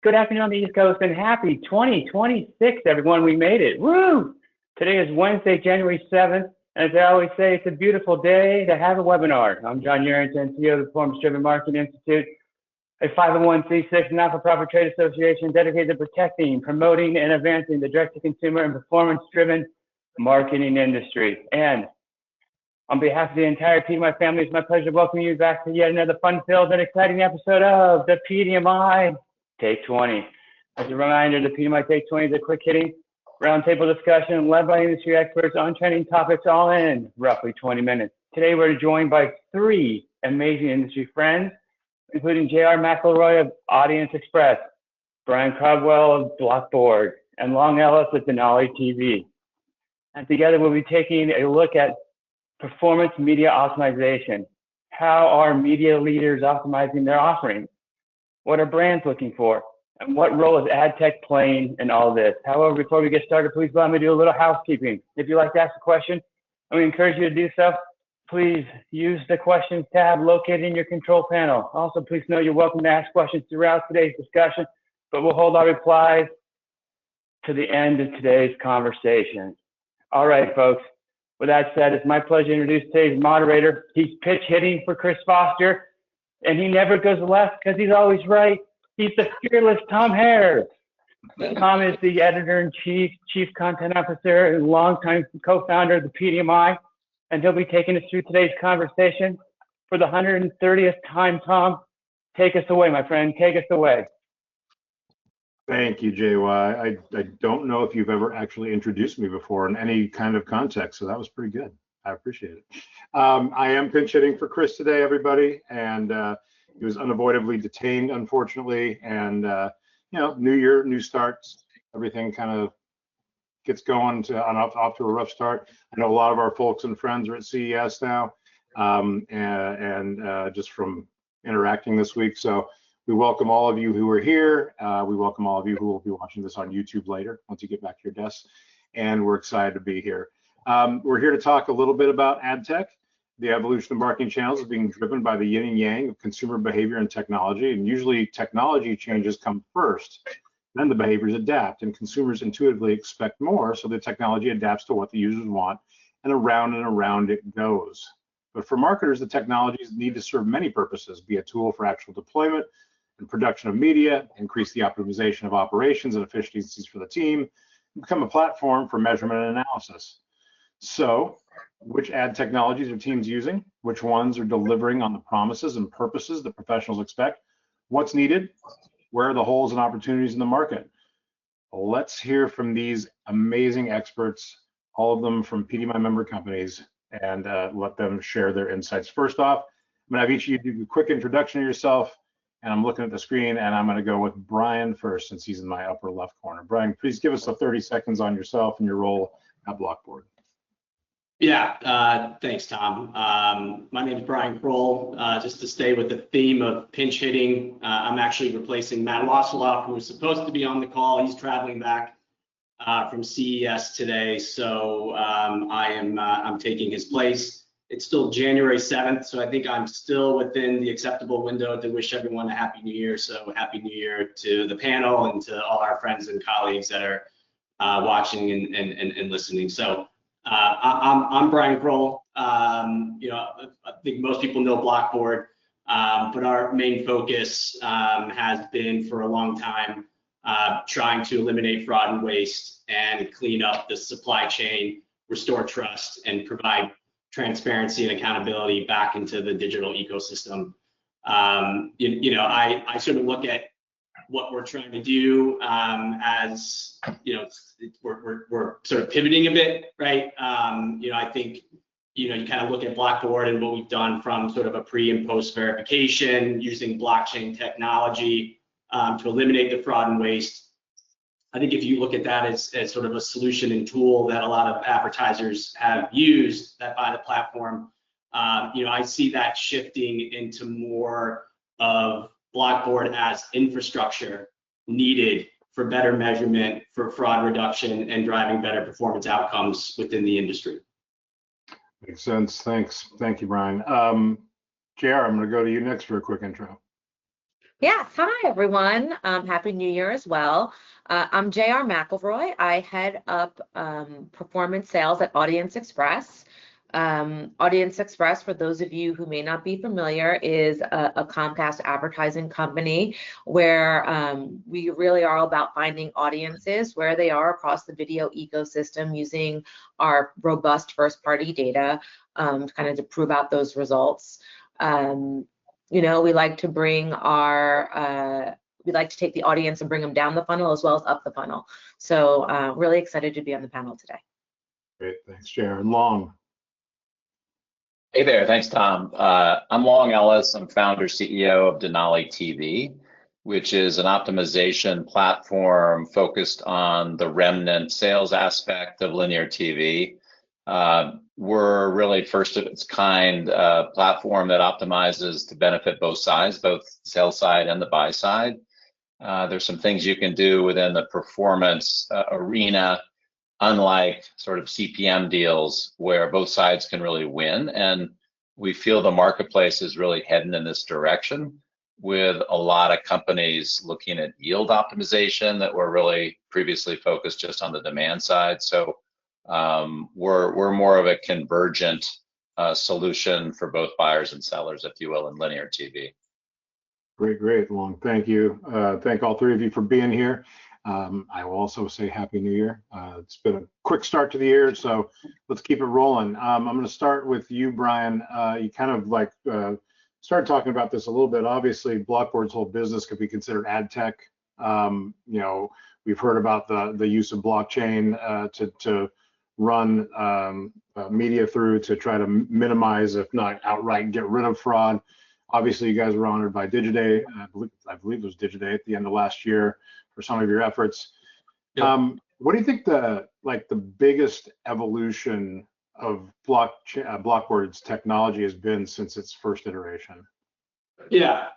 Good afternoon on the East Coast and happy 2026, everyone. We made it. Woo! Today is Wednesday, January 7th. And as I always say, it's a beautiful day to have a webinar. I'm John Yerington, CEO of the Performance-Driven Marketing Institute, a 501c6 not-for-profit trade association dedicated to protecting, promoting, and advancing the direct-to-consumer and performance-driven marketing industry. And on behalf of the entire PDMI family, it's my pleasure to welcome you back to yet another fun-filled and exciting episode of the PDMI Take 20. As a reminder, the PDMI Take 20 is a quick-hitting roundtable discussion led by industry experts on trending topics, all in roughly 20 minutes. Today, we're joined by three amazing industry friends, including JR McElroy of AudienceXpress, Brian Crowell of Blockboard, and Long Ellis of Denali TV. And together, we'll be taking a look at performance media optimization. How are media leaders optimizing their offerings? What are brands looking for? And what role is ad tech playing in all this? However, before we get started, please allow me to do a little housekeeping. If you'd like to ask a question, and we encourage you to do so, please use the questions tab located in your control panel. Also, please know you're welcome to ask questions throughout today's discussion, but we'll hold our replies to the end of today's conversation. All right, folks. With that said, it's my pleasure to introduce today's moderator. He's pitch hitting for Chris Foster, and he never goes left because he's always right. He's the fearless Tom Haire. Tom is the editor-in-chief, chief content officer, and longtime co-founder of the PDMI, and he'll be taking us through today's conversation for the 130th time. Tom, take us away, my friend. Take us away. Thank you, JY. I don't know if you've ever actually introduced me before in any kind of context, so that was pretty good. I appreciate it. I am pinch hitting for Chris today, everybody, and he was unavoidably detained, unfortunately. And you know, new year, new starts, everything kind of gets going off to a rough start. I know a lot of our folks and friends are at CES now, and just from interacting this week. So we welcome all of you who are here. We welcome all of you who will be watching this on YouTube later once you get back to your desks. And we're excited to be here. We're here to talk a little bit about ad tech. The evolution of marketing channels is being driven by the yin and yang of consumer behavior and technology. And usually technology changes come first, then the behaviors adapt, and consumers intuitively expect more, so the technology adapts to what the users want, and around it goes. But for marketers, the technologies need to serve many purposes, be a tool for actual deployment and production of media, increase the optimization of operations and efficiencies for the team, and become a platform for measurement and analysis. So, which ad technologies are teams using? Which ones are delivering on the promises and purposes that professionals expect? What's needed? Where are the holes and opportunities in the market? Let's hear from these amazing experts, all of them from PDMI member companies, and let them share their insights. First off, I'm gonna have each of you do a quick introduction of yourself, and I'm looking at the screen, and I'm gonna go with Brian first, since he's in my upper left corner. Brian, please give us 30 seconds on yourself and your role at Blockboard. Yeah, thanks, Tom. My name is Brian Crowell. Just to stay with the theme of pinch hitting, I'm actually replacing Matt Lossoloff, who was supposed to be on the call. He's traveling back from CES today, so I'm taking his place. It's still January 7th, so I think I'm still within the acceptable window to wish everyone a Happy New Year. So Happy New Year to the panel and to all our friends and colleagues that are watching and listening. So. I'm Brian Crowell. You know, I think most people know Blockboard, but our main focus has been for a long time trying to eliminate fraud and waste and clean up the supply chain, restore trust, and provide transparency and accountability back into the digital ecosystem. You know, I sort of look at what we're trying to do as, you know, we're sort of pivoting a bit, right? You know, I think, you know, you kind of look at Blockboard and what we've done from sort of a pre and post verification using blockchain technology to eliminate the fraud and waste. I think if you look at that as sort of a solution and tool that a lot of advertisers have used that by the platform, you know, I see that shifting into more of Blockboard as infrastructure needed for better measurement, for fraud reduction, and driving better performance outcomes within the industry. Makes sense. Thanks. Thank you, Brian. JR, I'm going to go to you next for a quick intro. Yes, hi everyone. Happy New Year as well. I'm JR McElroy. I head up performance sales at AudienceXpress. AudienceXpress, for those of you who may not be familiar, is a Comcast advertising company where we really are all about finding audiences where they are across the video ecosystem using our robust first-party data kind of to prove out those results. You know, we like to bring we like to take the audience and bring them down the funnel as well as up the funnel. So really excited to be on the panel today. Great, thanks, Sharon. Long. Hey there, thanks, Tom. I'm Long Ellis. I'm founder CEO of Denali TV, which is an optimization platform focused on the remnant sales aspect of linear TV. We're really first of its kind platform that optimizes to benefit both sides, both sales side and the buy side. There's some things you can do within the performance arena, unlike sort of CPM deals where both sides can really win. And we feel the marketplace is really heading in this direction with a lot of companies looking at yield optimization that were really previously focused just on the demand side. So we're more of a convergent solution for both buyers and sellers, if you will, in linear TV. Great, Long. Thank you. Thank all three of you for being here. I will also say Happy New Year. It's been a quick start to the year, so let's keep it rolling. I'm going to start with you, Brian. You kind of like started talking about this a little bit. Obviously, Blockboard's whole business could be considered ad tech. You know, we've heard about the use of blockchain to run media through to try to minimize, if not outright get rid of fraud. Obviously, you guys were honored by Digiday. I believe it was Digiday at the end of last year for some of your efforts. Yep. What do you think the biggest evolution of Blockboard's technology has been since its first iteration? Yeah,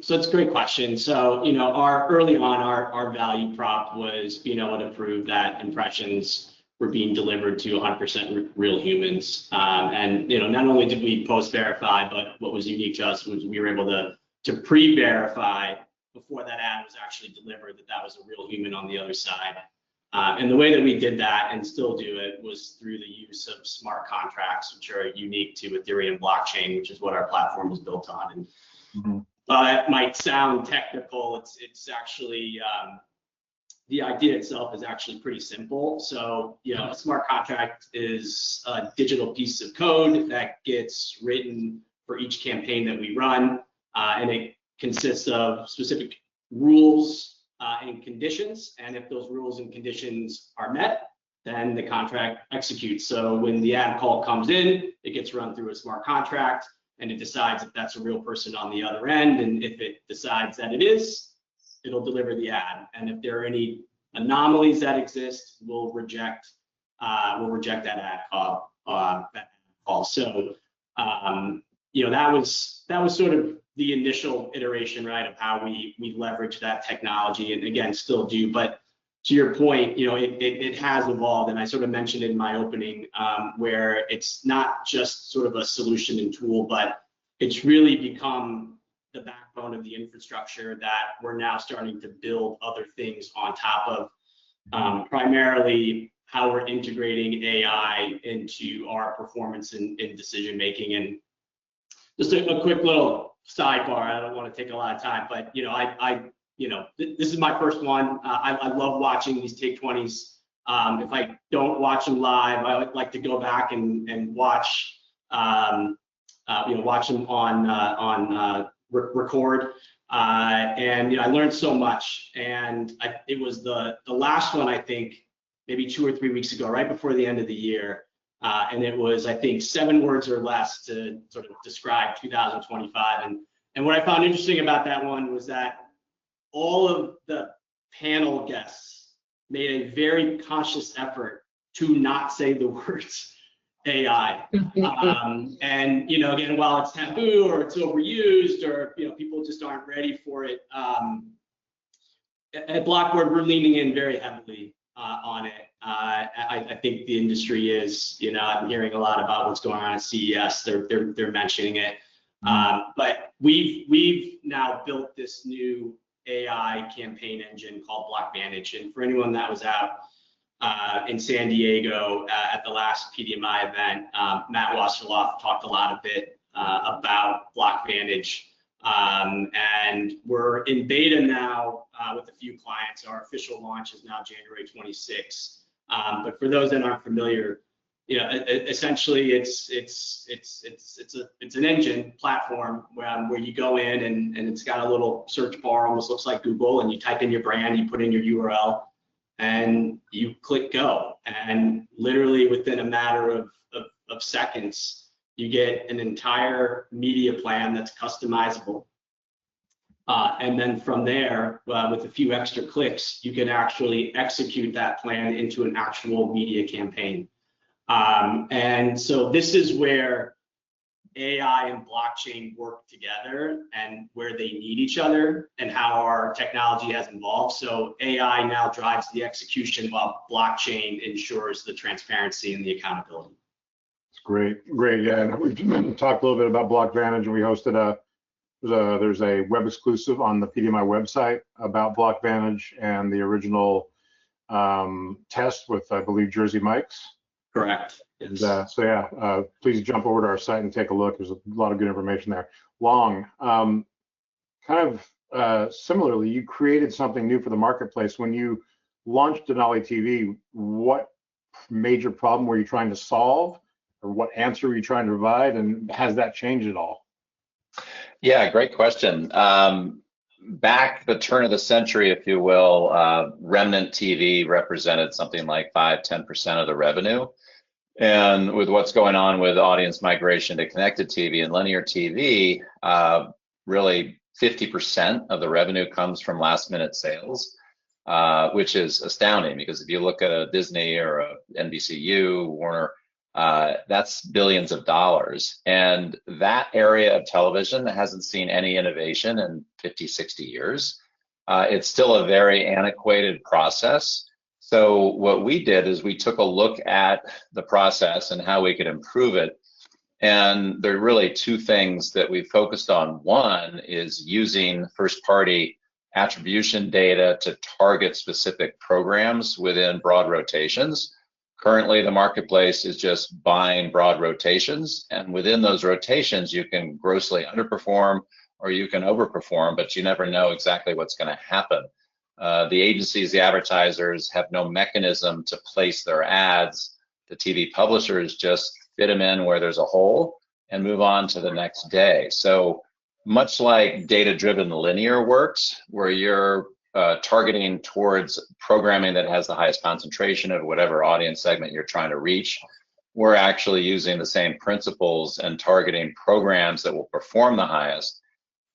so it's a great question. So, you know, early on, our value prop was being able to prove that impressions were being delivered to 100% real humans. And, you know, not only did we post-verify, but what was unique to us was we were able to pre-verify before that ad was actually delivered that was a real human on the other side. And the way that we did that and still do it was through the use of smart contracts, which are unique to Ethereum blockchain, which is what our platform is built on. And it might sound technical. It's actually the idea itself is actually pretty simple. So, you know, a smart contract is a digital piece of code that gets written for each campaign that we run, and it consists of specific rules and conditions. And if those rules and conditions are met, then the contract executes. So when the ad call comes in, it gets run through a smart contract, and it decides if that's a real person on the other end. And if it decides that it is, it'll deliver the ad. And if there are any anomalies that exist, we'll reject that ad call. So you know, that was sort of the initial iteration, right, of how we leverage that technology, and again, still do. But to your point, you know, it has evolved, and I sort of mentioned in my opening where it's not just sort of a solution and tool, but it's really become the backbone of the infrastructure that we're now starting to build other things on top of, primarily how we're integrating AI into our performance and decision making. And just a quick little sidebar, I don't want to take a lot of time, but you know, this is my first one. I love watching these Take 20s. If I don't watch them live, I would like to go back and watch, watch them on record. And you know, I learned so much. And it was the last one, I think, maybe 2 or 3 weeks ago, right before the end of the year. And it was, I think, 7 words or less to sort of describe 2025. And what I found interesting about that one was that all of the panel guests made a very conscious effort to not say the words AI. And, you know, again, while it's taboo or it's overused or, you know, people just aren't ready for it, at Blockboard, we're leaning in very heavily on it. I think the industry is, you know, I'm hearing a lot about what's going on at CES. They're mentioning it. But we've now built this new AI campaign engine called BlockVantage. And for anyone that was out in San Diego at the last PDMI event, Matt Wasserloff talked a bit about BlockVantage. And we're in beta now with a few clients. Our official launch is now January 26th. But for those that aren't familiar, essentially it's an engine platform where you go in and it's got a little search bar, almost looks like Google, and you type in your brand, you put in your URL, and you click go. And literally within a matter of seconds, you get an entire media plan that's customizable. And then from there, with a few extra clicks, you can actually execute that plan into an actual media campaign. And so this is where AI and blockchain work together and where they need each other and how our technology has evolved. So AI now drives the execution while blockchain ensures the transparency and the accountability. Great. Yeah, and we've talked a little bit about BlockVantage, and we hosted there's a web exclusive on the PDMI website about BlockVantage and the original test with, I believe, Jersey Mike's. Correct. And, so yeah, please jump over to our site and take a look. There's a lot of good information there. Long, kind of similarly, you created something new for the marketplace. When you launched Denali TV, what major problem were you trying to solve? Or what answer were you trying to provide, and has that changed at all? Yeah, great question. Back the turn of the century, if you will, remnant TV represented something like 5–10% of the revenue. And with what's going on with audience migration to connected TV and linear TV, really 50% of the revenue comes from last minute sales, which is astounding, because if you look at a Disney or a NBCU, Warner, that's billions of dollars. And that area of television hasn't seen any innovation in 50–60 years. It's still a very antiquated process. So what we did is we took a look at the process and how we could improve it. And there are really two things that we focused on. One is using first-party attribution data to target specific programs within broad rotations. Currently, the marketplace is just buying broad rotations, and within those rotations, you can grossly underperform or you can overperform, but you never know exactly what's going to happen. The agencies, the advertisers have no mechanism to place their ads. The TV publishers just fit them in where there's a hole and move on to the next day. So much like data-driven linear works, where you're targeting towards programming that has the highest concentration of whatever audience segment you're trying to reach, we're actually using the same principles and targeting programs that will perform the highest.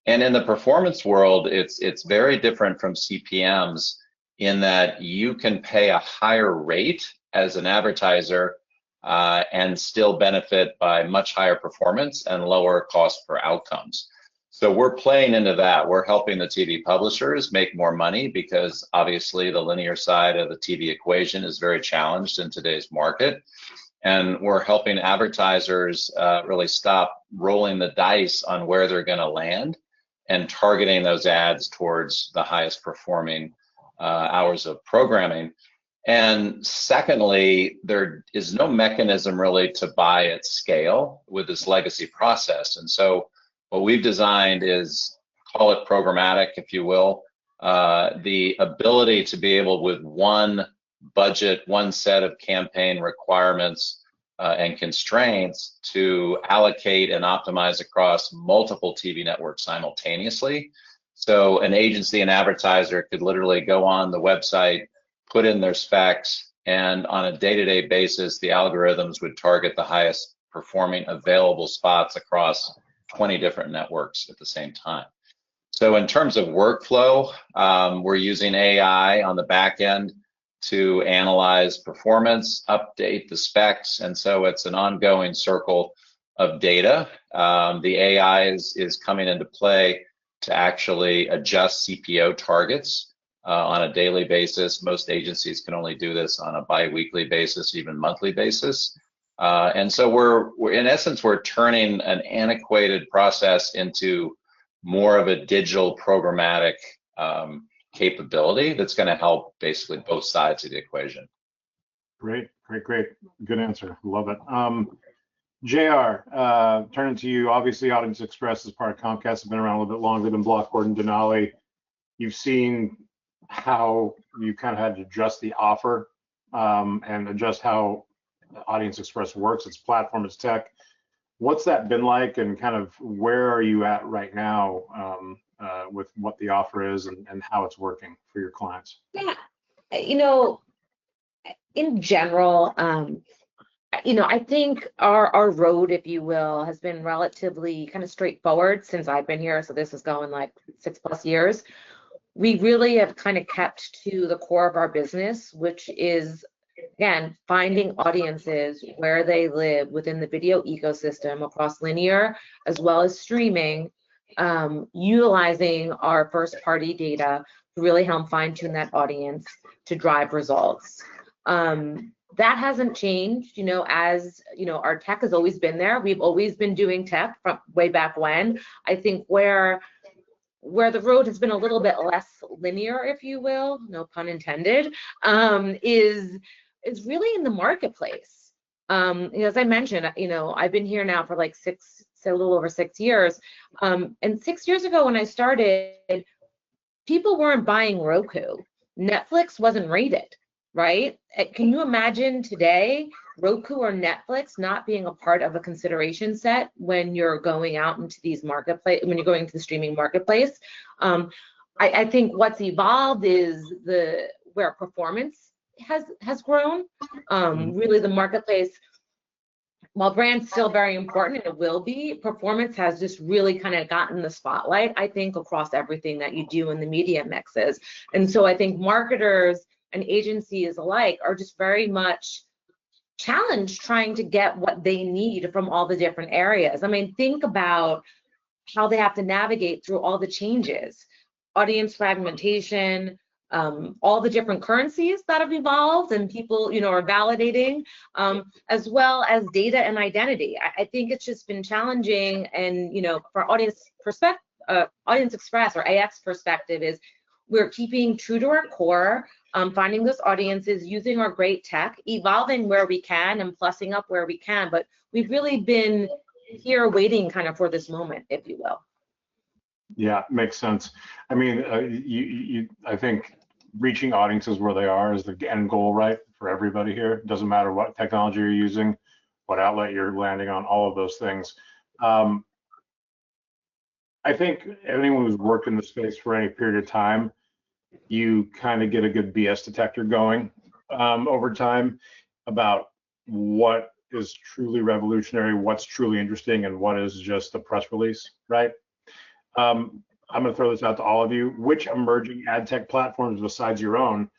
And in the performance world, it's very different from CPMs in that you can pay a higher rate as an advertiser and still benefit by much higher performance and lower cost per outcomes. So we're playing into that. We're helping the TV publishers make more money, because obviously the linear side of the TV equation is very challenged in today's market. And we're helping advertisers really stop rolling the dice on where they're going to land and targeting those ads towards the highest performing hours of programming. And secondly, there is no mechanism really to buy at scale with this legacy process. And so what we've designed is, call it programmatic, if you will, the ability to be able, with one budget, one set of campaign requirements and constraints, to allocate and optimize across multiple TV networks simultaneously. So an agency and advertiser could literally go on the website, put in their specs, and on a day-to-day basis, the algorithms would target the highest performing available spots across 20 different networks at the same time. So in terms of workflow, we're using AI on the back end to analyze performance, update the specs, and so it's an ongoing circle of data. The AI is coming into play to actually adjust CPO targets on a daily basis. Most agencies can only do this on a bi-weekly basis, even monthly basis. And so we're in essence, we're turning an antiquated process into more of a digital programmatic capability that's going to help basically both sides of the equation. Great. Good answer. Love it. JR, turning to you. Obviously, AudienceXpress is part of Comcast. Has been around a little bit longer than Blockboard and Denali. You've seen how you kind of had to adjust the offer and adjust how AudienceXpress works, its platform, its tech. What's that been like, and kind of where are you at right now with what the offer is and how it's working for your clients? Yeah, in general, I think our road, if you will, has been relatively kind of straightforward since I've been here. So this is going like 6+ years. We really have kind of kept to the core of our business, which is, again, finding audiences where they live within the video ecosystem across linear as well as streaming, utilizing our first-party data to really help fine-tune that audience to drive results. That hasn't changed, as our tech has always been there. We've always been doing tech from way back when. I think where the road has been a little bit less linear, if you will, no pun intended, is really in the marketplace. As I mentioned, I've been here now for like a little over 6 years. And 6 years ago when I started, people weren't buying Roku. Netflix wasn't rated, right? Can you imagine today Roku or Netflix not being a part of a consideration set when you're going out into these marketplace, when you're going to the streaming marketplace? I think what's evolved is where performance has grown. Really the marketplace, while brand's still very important and it will be, performance has just really kind of gotten the spotlight, I think, across everything that you do in the media mixes. And so I think marketers and agencies alike are just very much challenged trying to get what they need from all the different areas. I mean, think about how they have to navigate through all the changes, audience fragmentation, all the different currencies that have evolved and people, are validating, as well as data and identity. I think it's just been challenging, and for AudienceXpress or AX perspective is we're keeping true to our core, finding those audiences, using our great tech, evolving where we can and plussing up where we can. But we've really been here waiting kind of for this moment, if you will. Yeah, makes sense. I mean, I think reaching audiences where they are is the end goal, right, for everybody here. It doesn't matter what technology you're using, what outlet you're landing on, all of those things. I think anyone who's worked in the space for any period of time, you kind of get a good BS detector going over time about what is truly revolutionary, what's truly interesting, and what is just a press release, right? I'm going to throw this out to all of you. Which emerging ad tech platforms besides your own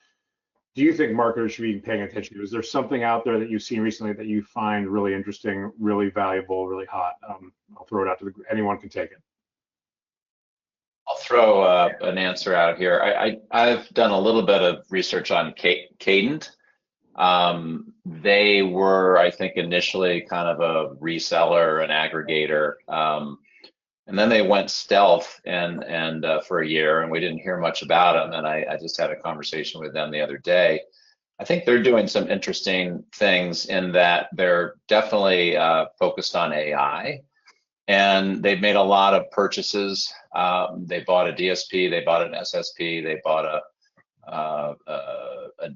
do you think marketers should be paying attention to? Is there something out there that you've seen recently that you find really interesting, really valuable, really hot? I'll throw it out to anyone can take it. I'll throw an answer out here. I've done a little bit of research on Cadent. They were, I think, initially kind of a reseller, an aggregator, and then they went stealth and for a year, and we didn't hear much about them. And I just had a conversation with them the other day. I think they're doing some interesting things in that they're definitely focused on AI. And they've made a lot of purchases. They bought a DSP, they bought an SSP, they bought a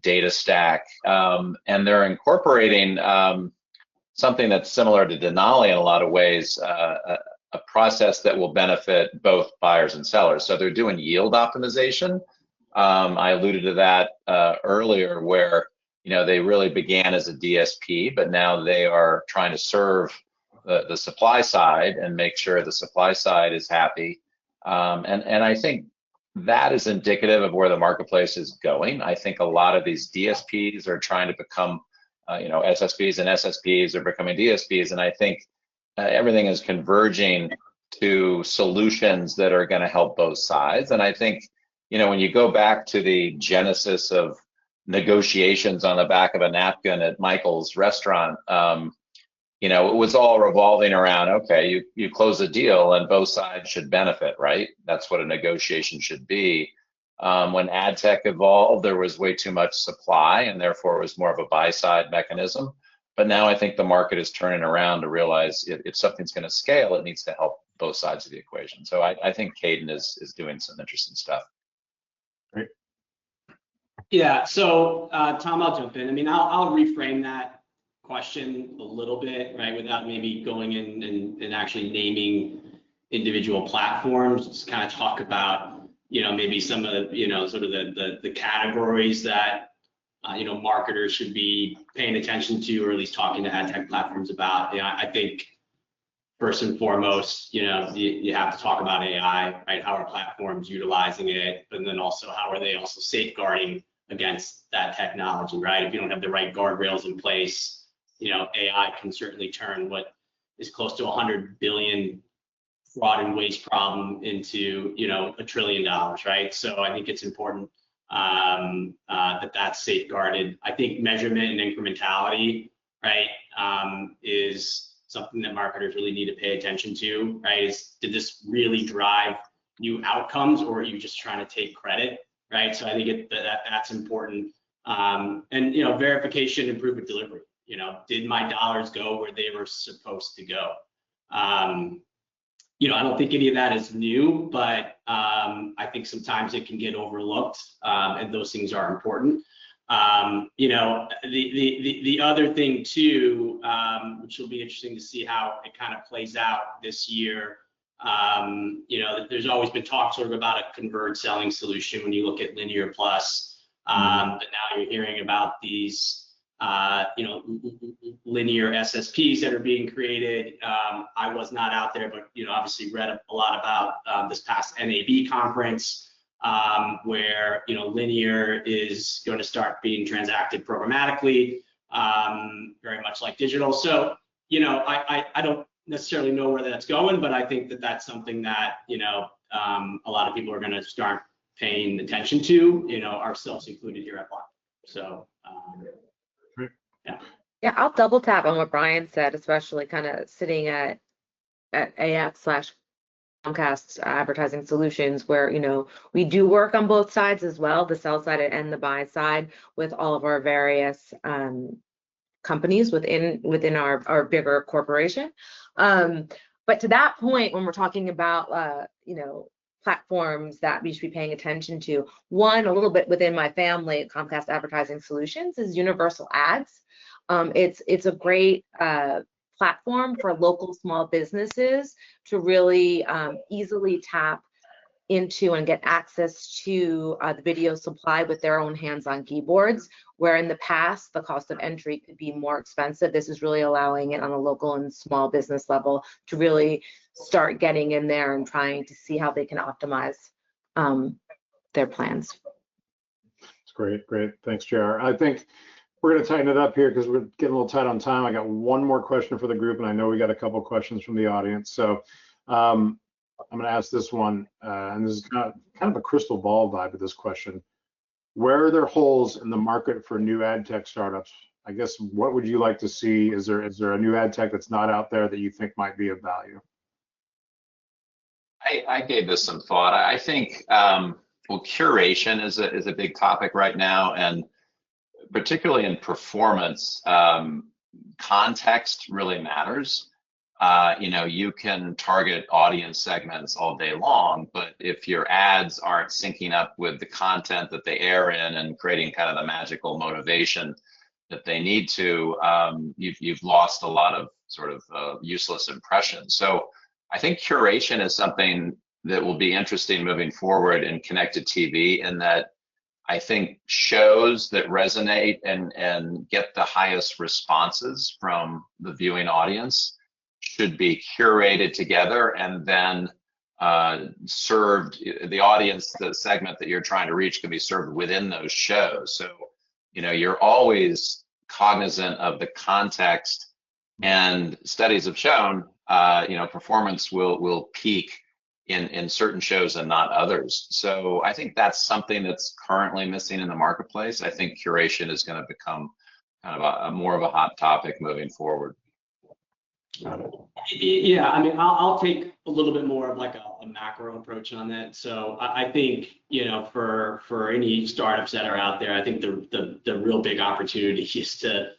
data stack, and they're incorporating something that's similar to Denali in a lot of ways, a process that will benefit both buyers and sellers. So they're doing yield optimization. I alluded to that earlier, where they really began as a DSP, but now they are trying to serve the supply side and make sure the supply side is happy. And I think that is indicative of where the marketplace is going. I think a lot of these DSPs are trying to become, SSPs, and SSPs are becoming DSPs. And I think everything is converging to solutions that are going to help both sides. And I think, when you go back to the genesis of negotiations on the back of a napkin at Michael's restaurant, it was all revolving around, okay, you close a deal and both sides should benefit, right? That's what a negotiation should be. When ad tech evolved, there was way too much supply, and therefore it was more of a buy side mechanism. But now I think the market is turning around to realize if something's going to scale, it needs to help both sides of the equation. So I think Caden is doing some interesting stuff. Great. Yeah, so Tom, I'll jump in. I mean, I'll reframe that question a little bit, right, without maybe going in and actually naming individual platforms. Just kind of talk about, maybe some of the, sort of the categories that, marketers should be paying attention to, or at least talking to ad tech platforms about. I think first and foremost, you have to talk about AI, right? How are platforms utilizing it? And then also, how are they also safeguarding against that technology, right? If you don't have the right guardrails in place, AI can certainly turn what is close to 100 billion fraud and waste problem into, $1 trillion, right? So I think it's important that that's safeguarded. I think measurement and incrementality, right, is something that marketers really need to pay attention to, right? Did this really drive new outcomes, or are you just trying to take credit, right? So I think that's important. And verification, improvement, delivery. Did my dollars go where they were supposed to go? I don't think any of that is new, but I think sometimes it can get overlooked, and those things are important. The other thing too, which will be interesting to see how it kind of plays out this year. There's always been talk sort of about a converged selling solution when you look at linear plus, but now you're hearing about these linear SSPs that are being created. I was not out there, but obviously read a lot about this past NAB conference, where linear is going to start being transacted programmatically, very much like digital. So I don't necessarily know where that's going, but I think that that's something that a lot of people are going to start paying attention to, ourselves included here at Blockboard. So yeah, I'll double tap on what Brian said, especially kind of sitting at AF/Comcast Advertising Solutions, where we do work on both sides as well, the sell side and the buy side, with all of our various companies within our bigger corporation. But to that point, when we're talking about platforms that we should be paying attention to, one, a little bit within my family, Comcast Advertising Solutions, is Universal Ads. It's a great platform for local small businesses to really easily tap into and get access to the video supply with their own hands-on keyboards, where in the past the cost of entry could be more expensive. This is really allowing it on a local and small business level to really start getting in there and trying to see how they can optimize their plans. That's great. Thanks, JR. I think we're going to tighten it up here because we're getting a little tight on time. I got one more question for the group, and I know we got a couple questions from the audience. So I'm going to ask this one, and this is kind of a crystal ball vibe of this question. Where are there holes in the market for new ad tech startups? I guess, what would you like to see? Is there a new ad tech that's not out there that you think might be of value? I gave this some thought. I think curation is a big topic right now, and particularly in performance, context really matters. You can target audience segments all day long, but if your ads aren't syncing up with the content that they air in and creating kind of the magical motivation that they need to, you've lost a lot of sort of useless impressions. So I think curation is something that will be interesting moving forward in connected TV, in that I think shows that resonate and get the highest responses from the viewing audience should be curated together and then served. The audience, the segment that you're trying to reach, can be served within those shows. So you're always cognizant of the context, and studies have shown performance will peak in certain shows and not others. So I think that's something that's currently missing in the marketplace. I think curation is going to become kind of a more of a hot topic moving forward. Yeah, I mean, I'll take a little bit more of like a macro approach on that. So I think, for any startups that are out there, I think the real big opportunity is to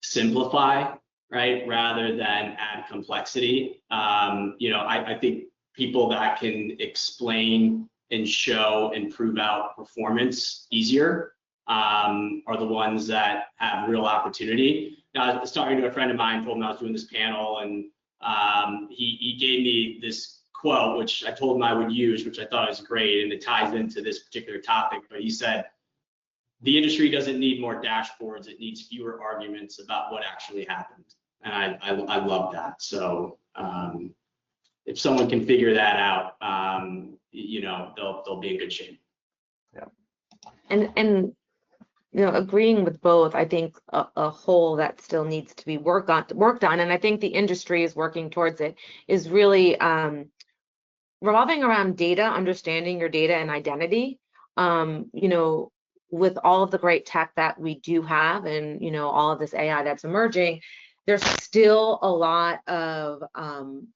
simplify, right, rather than add complexity. I think people that can explain and show and prove out performance easier are the ones that have real opportunity. Now, I was talking to a friend of mine, told him I was doing this panel, and he gave me this quote, which I told him I would use, which I thought was great, and it ties into this particular topic. But he said, the industry doesn't need more dashboards, it needs fewer arguments about what actually happened. And I love that. So if someone can figure that out, they'll be in good shape. Yeah. And agreeing with both, I think a hole that still needs to be worked on, and I think the industry is working towards it, is really revolving around data, understanding your data and identity. With all of the great tech that we do have, and all of this AI that's emerging, there's still a lot of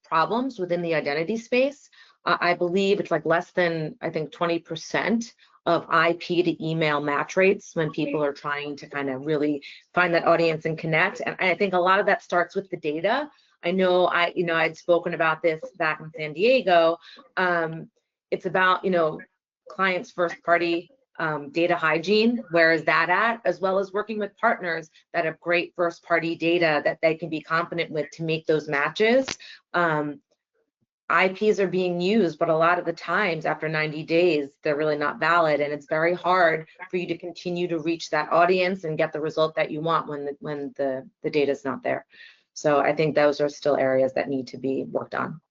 problems within the identity space. I believe it's like less than, I think, 20% of IP to email match rates when people are trying to kind of really find that audience and connect. And I think a lot of that starts with the data. I know I'd spoken about this back in San Diego. It's about, clients' first party data hygiene. Where is that at? As well as working with partners that have great first party data that they can be confident with to make those matches. IPs are being used, but a lot of the times after 90 days, they're really not valid. And it's very hard for you to continue to reach that audience and get the result that you want when the data is not there. So I think those are still areas that need to be worked on.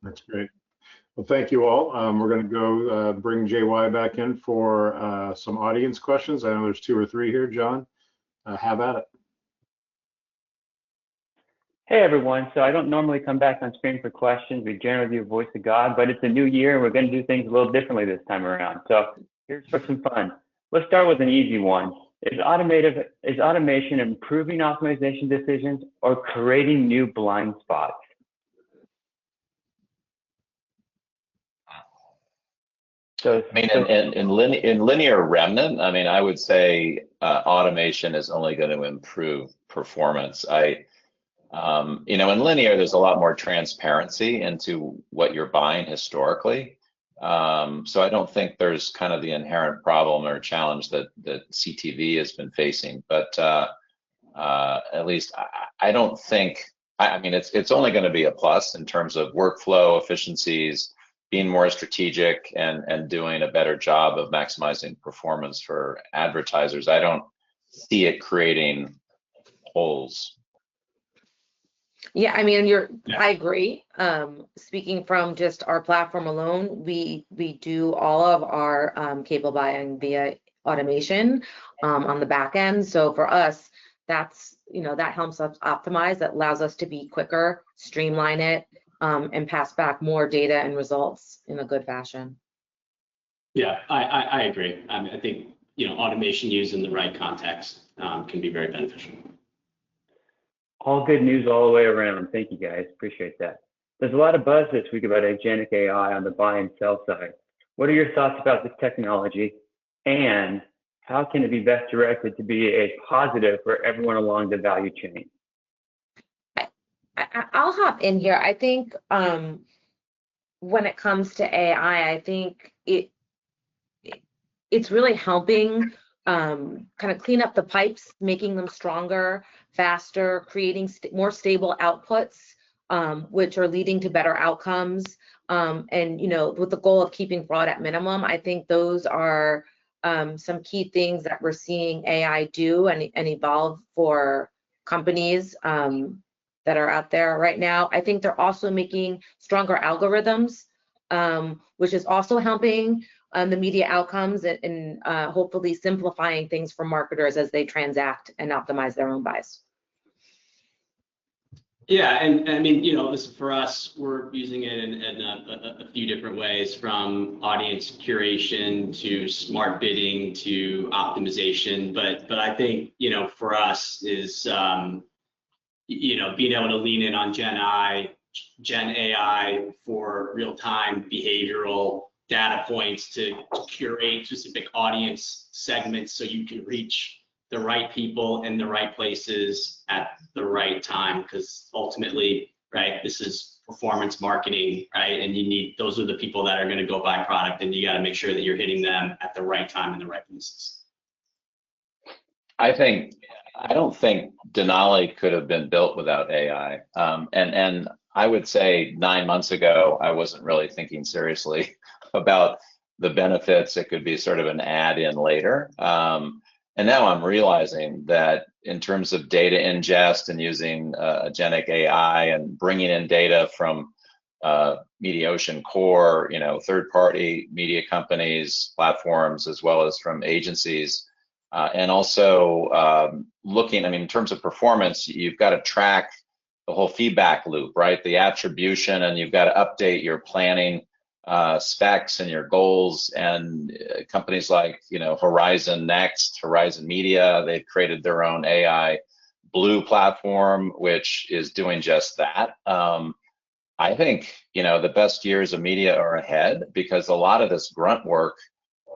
That's great. Well, thank you all. We're going to go bring JY back in for some audience questions. I know there's 2 or 3 here. John, have at it. Hey everyone, so I don't normally come back on screen for questions. We generally do voice of God, but it's a new year and we're going to do things a little differently this time around. So here's for some fun. Let's start with an easy one. Is automation improving optimization decisions or creating new blind spots? So, I mean, in linear remnant, I mean, I would say automation is only going to improve performance. In linear, there's a lot more transparency into what you're buying historically. So I don't think there's kind of the inherent problem or challenge that CTV has been facing. But at least I don't think, I mean, it's only going to be a plus in terms of workflow efficiencies, being more strategic and doing a better job of maximizing performance for advertisers. I don't see it creating holes. Yeah, I mean, I agree. Speaking from just our platform alone, we do all of our cable buying via automation on the back end. So for us, that's, that helps us optimize, that allows us to be quicker, streamline it, and pass back more data and results in a good fashion. Yeah, I agree. I mean, I think, automation used in the right context can be very beneficial. All good news all the way around. Thank you guys, appreciate that. There's a lot of buzz this week about agentic AI on the buy and sell side. What are your thoughts about this technology, and how can it be best directed to be a positive for everyone along the value chain? I'll hop in here. I think when it comes to AI, I think it's really helping kind of clean up the pipes, making them stronger, faster, creating more stable outputs, which are leading to better outcomes. And with the goal of keeping fraud at minimum, I think those are some key things that we're seeing AI do and evolve for companies that are out there right now. I think they're also making stronger algorithms, which is also helping the media outcomes and hopefully simplifying things for marketers as they transact and optimize their own buys. Yeah, and I mean, listen, for us, we're using it in a few different ways, from audience curation to smart bidding to optimization. But I think, for us is being able to lean in on Gen AI for real-time behavioral data points to curate specific audience segments so you can reach the right people in the right places at the right time, because ultimately, right, this is performance marketing, right? And those are the people that are going to go buy product, and you got to make sure that you're hitting them at the right time in the right places. I don't think Denali could have been built without AI. And I would say 9 months ago, I wasn't really thinking seriously about the benefits. It could be sort of an add-in later. And now I'm realizing that in terms of data ingest and using agentic AI and bringing in data from Mediaocean Core, third-party media companies, platforms, as well as from agencies, and also looking, in terms of performance, you've got to track the whole feedback loop, right? The attribution, and you've got to update your planning specs and your goals. And companies like, Horizon Media, they've created their own AI Blue platform, which is doing just that. I think, the best years of media are ahead, because a lot of this grunt work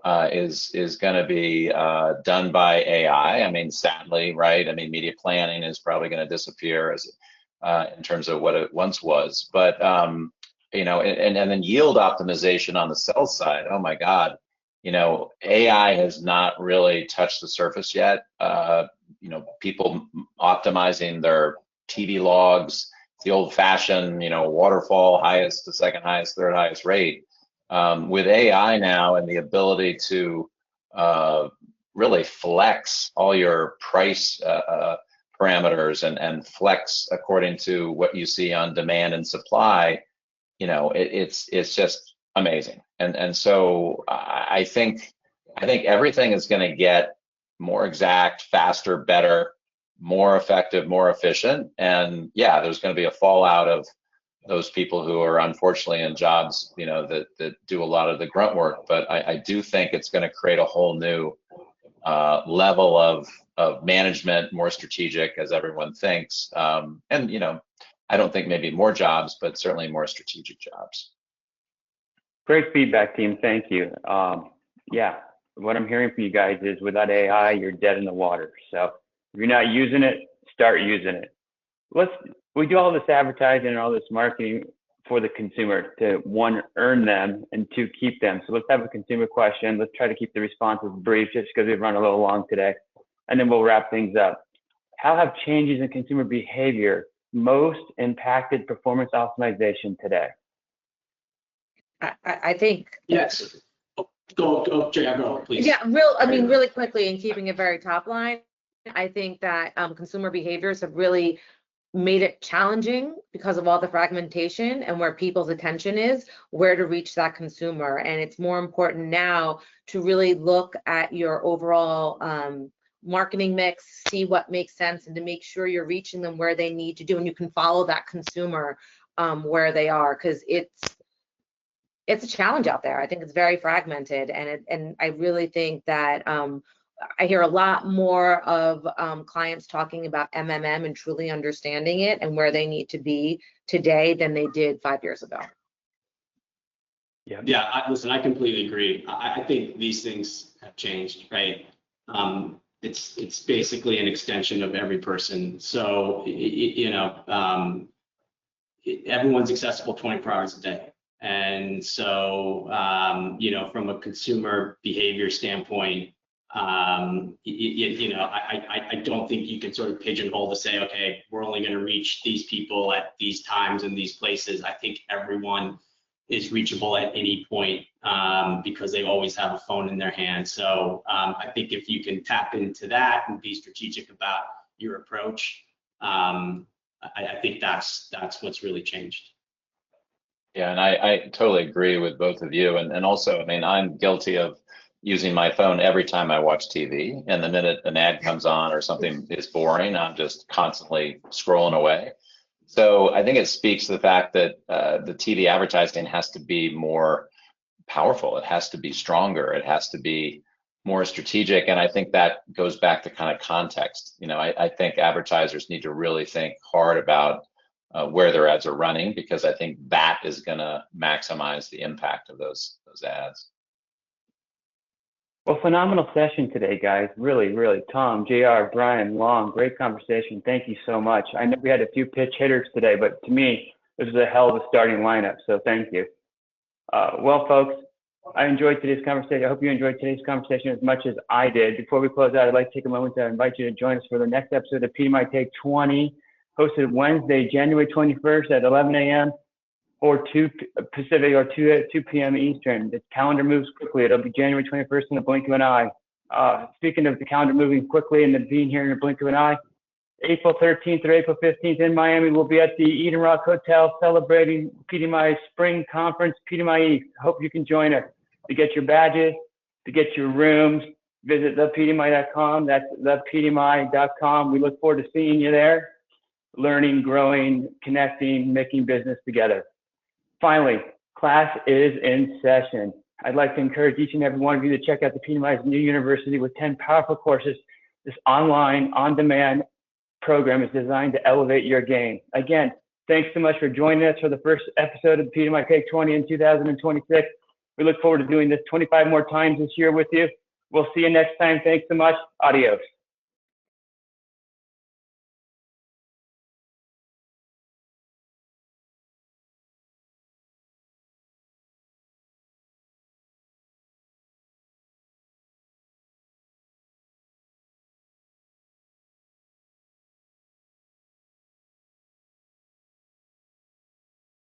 is going to be done by AI. Sadly, right? Media planning is probably going to disappear in terms of what it once was. But and then yield optimization on the sell side. Oh my God, AI has not really touched the surface yet. People optimizing their TV logs, the old-fashioned, waterfall, highest to second highest, third highest rate. With AI now and the ability to really flex all your price parameters and flex according to what you see on demand and supply, it's just amazing. And so I think everything is going to get more exact, faster, better, more effective, more efficient. And yeah, there's going to be a fallout of those people who are unfortunately in jobs, that do a lot of the grunt work. But I do think it's going to create a whole new level of management, more strategic, as everyone thinks. And I don't think maybe more jobs, but certainly more strategic jobs. Great feedback, team. Thank you. Yeah, what I'm hearing from you guys is without AI, you're dead in the water. So if you're not using it, start using it. We do all this advertising and all this marketing for the consumer to, one, earn them, and two, keep them. So let's have a consumer question. Let's try to keep the responses brief, just because we've run a little long today. And then we'll wrap things up. How have changes in consumer behavior most impacted performance optimization today? I think. Yes. Go, JR, go, please. Yeah, really quickly, and keeping it very top line, I think that consumer behaviors have really made it challenging because of all the fragmentation and where people's attention is, where to reach that consumer. And it's more important now to really look at your overall marketing mix, see what makes sense, and to make sure you're reaching them where they need to do, and you can follow that consumer where they are, because it's a challenge out there. I think it's very fragmented, and I really think that I hear a lot more of clients talking about MMM and truly understanding it and where they need to be today than they did 5 years ago. Yeah, listen, I completely agree. I think these things have changed, right? It's basically an extension of every person. So, everyone's accessible 24 hours a day. And so, from a consumer behavior standpoint, I don't think you can sort of pigeonhole to say, okay, we're only going to reach these people at these times and these places. I think everyone is reachable at any point because they always have a phone in their hand. So I think if you can tap into that and be strategic about your approach, I think that's what's really changed. Yeah, and I totally agree with both of you. And also, I'm guilty of using my phone every time I watch TV. And the minute an ad comes on or something is boring, I'm just constantly scrolling away. So I think it speaks to the fact that the TV advertising has to be more powerful. It has to be stronger. It has to be more strategic. And I think that goes back to kind of context. You know, I think advertisers need to really think hard about where their ads are running, because I think that is going to maximize the impact of those ads. Well, phenomenal session today, guys. Really, really. Tom, JR, Brian, Long, great conversation. Thank you so much. I know we had a few pitch hitters today, but to me, this was a hell of a starting lineup, so thank you. Well, folks, I enjoyed today's conversation. I hope you enjoyed today's conversation as much as I did. Before we close out, I'd like to take a moment to invite you to join us for the next episode of PDMI Take 20, hosted Wednesday, January 21st at 11 a.m. or 2 Pacific or 2 p.m. Eastern. The calendar moves quickly. It'll be January 21st in the blink of an eye. Speaking of the calendar moving quickly and the being here in the blink of an eye, April 13th or April 15th in Miami, we'll be at the Eden Rock Hotel celebrating PDMI Spring Conference, PDMI East. Hope you can join us. To get your badges, to get your rooms, visit thepdmi.com. That's thepdmi.com. We look forward to seeing you there, learning, growing, connecting, making business together. Finally, class is in session. I'd like to encourage each and every one of you to check out the PDMI's new university with 10 powerful courses. This online, on-demand program is designed to elevate your game. Again, thanks so much for joining us for the first episode of the PDMI Take 20 in 2026. We look forward to doing this 25 more times this year with you. We'll see you next time. Thanks so much. Adios.